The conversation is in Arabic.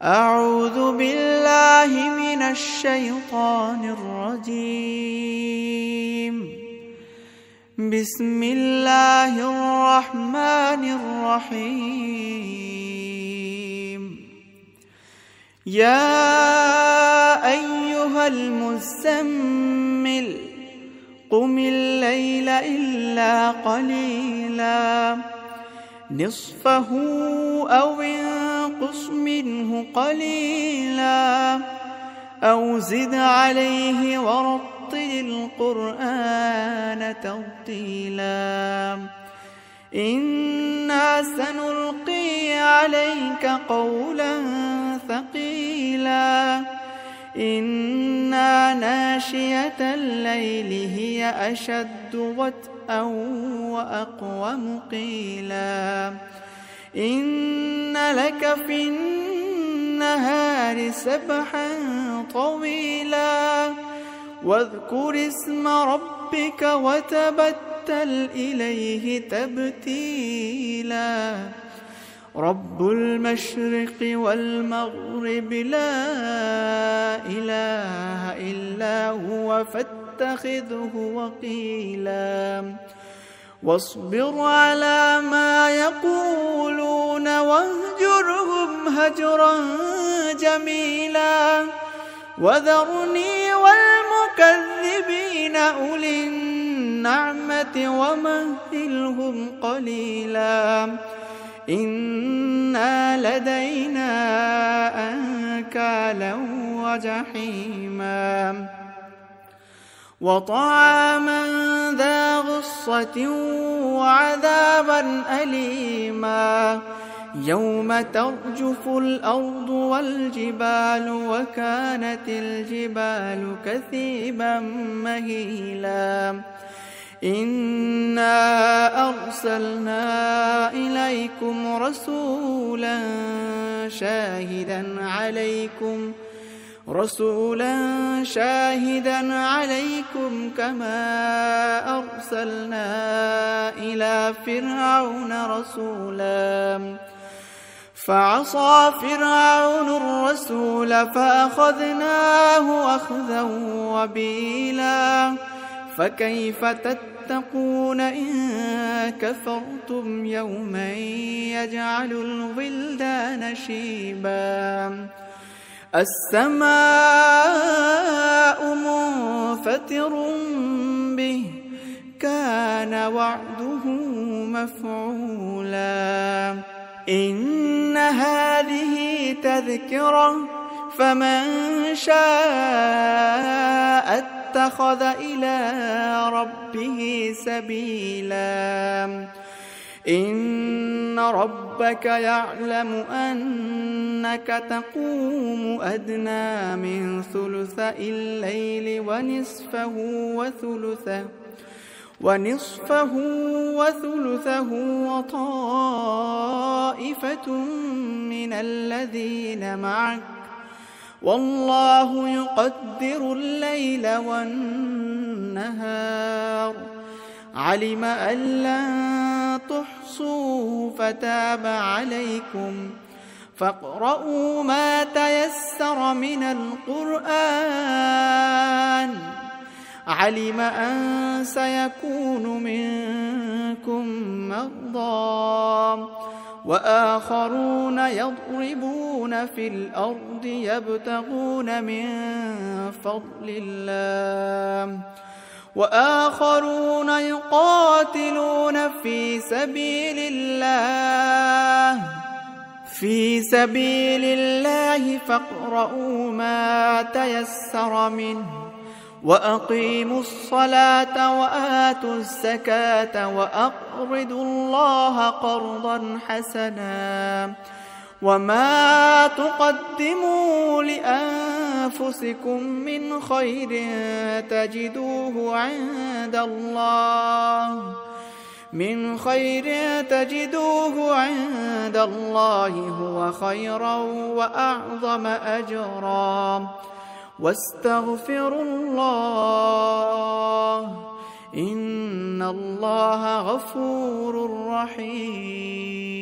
أعوذ بالله من الشيطان الرجيم. بسم الله الرحمن الرحيم. يا أيها المزمل قم الليل إلا قليلا نصفه أو انقص منه قليلا أو زد عليه ورتل القرآن ترتيلا. إنا سنلقي عليك قولا ثقيلا. إنا ناشئة الليل هي أشد وطئا وأقوم قيلا. إن لك في النهار سبحا طويلا واذكر اسم ربك وتبتل إليه تبتيلا. رب المشرق والمغرب لا إله إلا هو فاتخذه وكيلا. واصبر على ما يقولون واهجرهم هجرا جميلا. وذرني والمكذبين أولي النعمة ومهلهم قليلا. إنا لدينا أنكالا وجحيما وطعاما ذا غصة وعذابا أليما. يوم ترجف الأرض والجبال وكانت الجبال كثيبا مهيلا. إنا أرسلنا إليكم رسولا شاهدا عليكم كما أرسلنا إلى فرعون رسولا. فعصى فرعون الرسول فأخذناه أخذا وبيلا. فكيف تتقون إن كفرتم يوما يجعل الولدان شيبا. السماء منفطر به كان وعده مفعولا. إن هذه تذكرة فمن شاء اتخذ إلى ربه سبيلا. إن ربك يعلم أنك تقوم أدنى من ثلثي الليل ونصفه وثلثه وطائفة من الذين معك والله يقدر الليل والنهار. علم أن لن تحصوا فتاب عليكم فاقرؤوا ما تيسر من القرآن. علم أن سيكون منكم مرضى وآخرون يضربون في الأرض يبتغون من فضل الله وآخرون يقاتلون في سبيل الله فاقرؤوا ما تيسر منه وأقيموا الصلاة وآتوا الزكاة وأقرضوا الله قرضا حسنا. وما تقدموا لأنفسكم من خير تجدوه عند الله هو خيرا وأعظم أجرا. واستغفروا الله إن الله غفور رحيم.